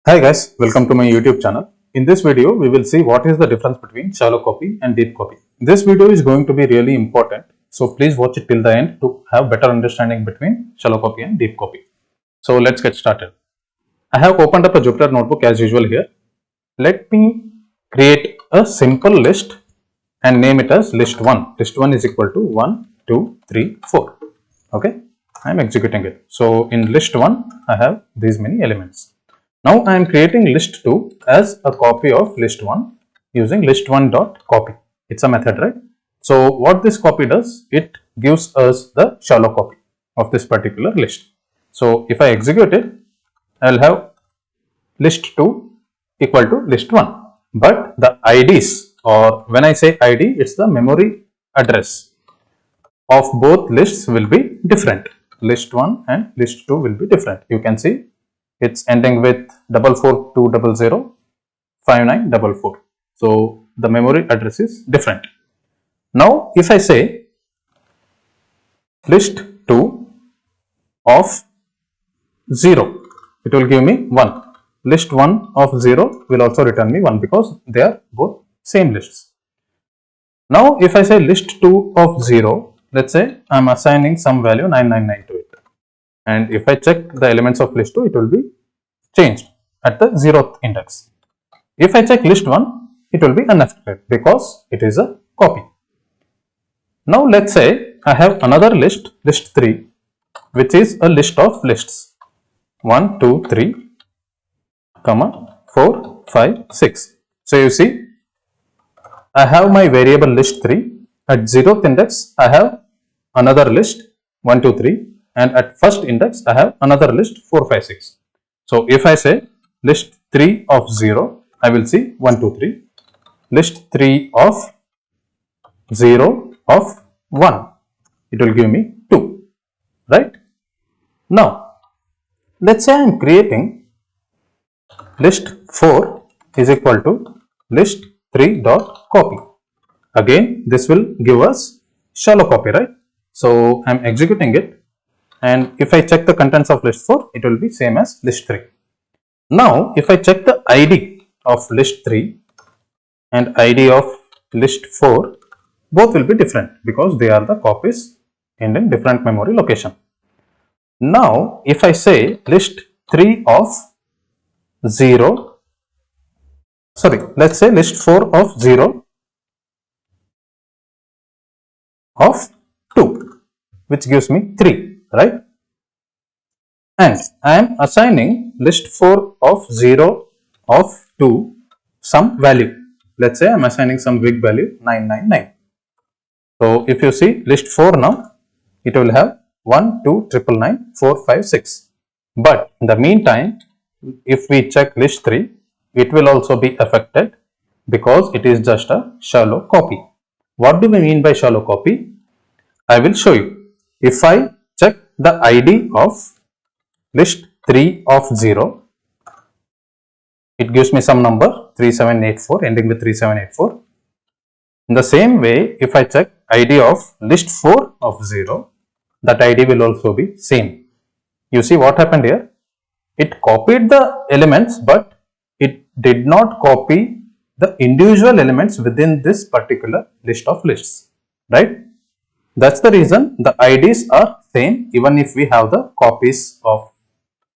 Hi guys, welcome to my YouTube channel. In this video, we will see what is the difference between shallow copy and deep copy. This video is going to be really important, so please watch it till the end to have better understanding between shallow copy and deep copy. So let's get started. I have opened up a Jupyter notebook as usual here. Let me create a simple list and name it as list 1. List 1 is equal to 1, 2, 3, 4. Okay, I am executing it. So in list 1, I have these many elements. Now I am creating list 2 as a copy of list 1 using list1.copy. It's a method, right? So what this copy does, it gives us the shallow copy of this particular list. So if I execute it, I will have list 2 equal to list 1. But the IDs, or when I say ID, it's the memory address of both lists will be different. List 1 and list 2 will be different. You can see it's ending with 44200 5944. So the memory address is different. Now if I say list 2 of 0, it will give me 1. List 1 of 0 will also return me 1 because they are both same lists. Now if I say list 2 of 0, let's say I am assigning some value 999 to it. And if I check the elements of list 2, it will be changed at the 0th index. If I check list 1, it will be unaffected because it is a copy. Now let's say I have another list, list 3, which is a list of lists 1, 2, 3, 4, 5, 6. So you see, I have my variable list 3. At 0th index, I have another list 1, 2, 3. And at first index, I have another list 4, 5, 6. So if I say list 3 of 0, I will see 1, 2, 3. List 3 of 0 of 1, it will give me 2, right? Now, let's say I am creating list 4 is equal to list 3.copy. Again, this will give us shallow copy, right? So I am executing it. And if I check the contents of list 4, it will be same as list 3. Now, if I check the ID of list 3 and ID of list 4, both will be different because they are the copies in different memory location. Now, if I say list 3 of 0, let's say list 4 of 0 of 2, which gives me 3. Right? And I am assigning list 4 of 0 of 2 some value. Let's say I am assigning some big value 999. So if you see list 4 now, it will have 1, 2, 999, 4, 5, 6. But in the meantime, if we check list 3, it will also be affected because it is just a shallow copy. What do we mean by shallow copy? I will show you. If I check the ID of list 3 of 0, it gives me some number 3784 ending with 3784. In the same way, if I check ID of list 4 of 0, that ID will also be same. You see what happened here? It copied the elements, but it did not copy the individual elements within this particular list of lists, right? That's the reason the IDs are same even if we have the copies of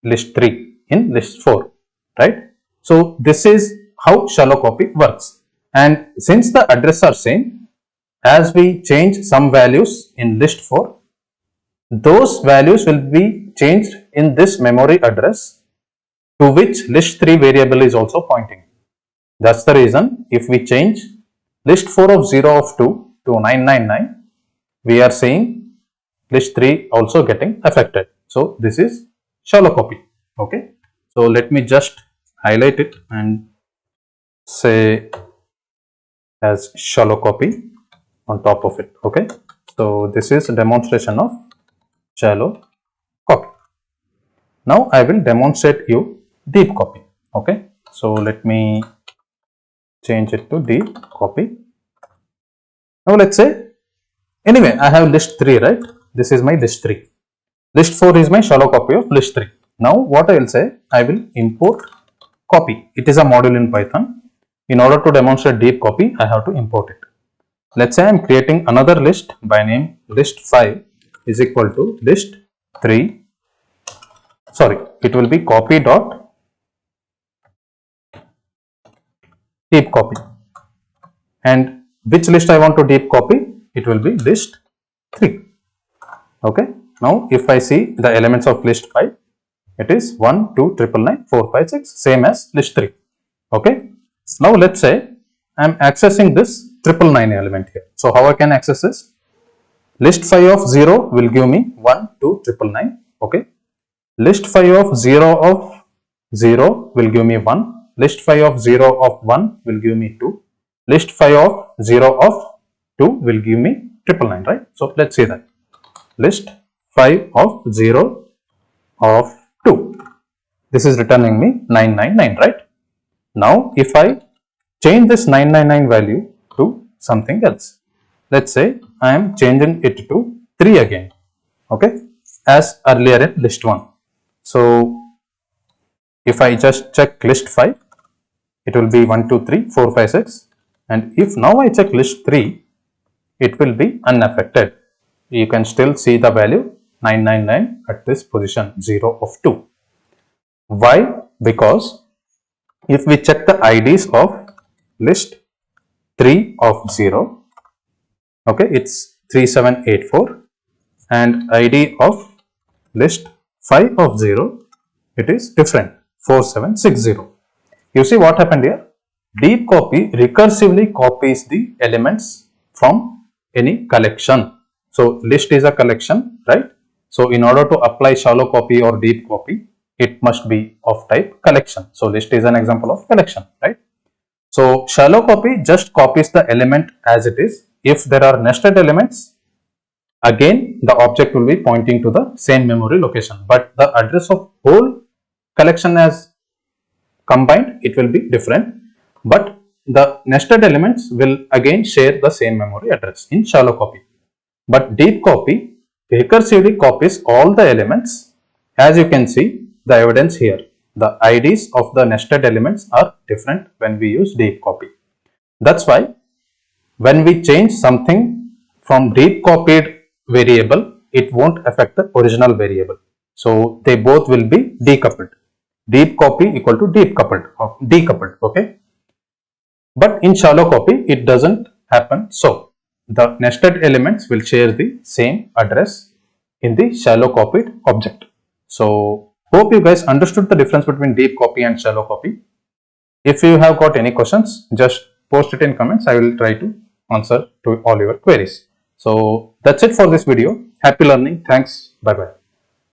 list 3 in list 4, right? So this is how shallow copy works. And since the address are same, as we change some values in list 4, those values will be changed in this memory address to which list 3 variable is also pointing. That's the reason if we change list 4 of 0 of 2 to 999, we are seeing list 3 also getting affected. So this is shallow copy. Okay. So let me just highlight it and say as shallow copy on top of it. Okay. So this is a demonstration of shallow copy. Now I will demonstrate you deep copy. Okay. So let me change it to deep copy. Now let's say, anyway, I have list 3, right? This is my list 3. List 4 is my shallow copy of list 3. Now what I will say, I will import copy. It is a module in Python. In order to demonstrate deep copy, I have to import it. Let's say I am creating another list by name list5 is equal to list3. Sorry, it will be copy dot deep copy. And which list I want to deep copy? It will be list 3. Okay. Now, if I see the elements of list 5, it is 1, 2, 999, 4, 5, 6, same as list 3. Okay. Now, let's say I am accessing this 999 element here. So, how I can access this? List 5 of 0 will give me 1, 2, 999. Okay. List 5 of 0 will give me 1. List 5 of 0 of 1 will give me 2. List 5 of 0 of 2 will give me 999, right? So, let's see that. List 5 of 0 of 2. This is returning me 999, right? Now, if I change this 999 value to something else, let's say I am changing it to 3 again, okay, as earlier in list 1. So, if I just check list 5, it will be 1, 2, 3, 4, 5, 6. And if now I check list 3, it will be unaffected. You can still see the value 999 at this position 0 of 2. Why? Because if we check the IDs of list 3 of 0, okay, it's 3784, and ID of list 5 of 0, it is different, 4760. You see what happened here? Deep copy recursively copies the elements from any collection. So, list is a collection, right? So, in order to apply shallow copy or deep copy, it must be of type collection. So, list is an example of collection, right? So, shallow copy just copies the element as it is. If there are nested elements, again the object will be pointing to the same memory location, but the address of whole collection as combined, it will be different, but the nested elements will again share the same memory address in shallow copy. But deep copy recursively copies all the elements. As you can see the evidence here, the IDs of the nested elements are different when we use deep copy. That's why when we change something from deep copied variable, it won't affect the original variable. So they both will be decoupled. Deep copy equal to deep coupled or decoupled, okay? But in shallow copy, it doesn't happen. So the nested elements will share the same address in the shallow copied object. So hope you guys understood the difference between deep copy and shallow copy. If you have got any questions, just post it in comments. I will try to answer to all your queries. So that's it for this video. Happy learning. Thanks. Bye bye.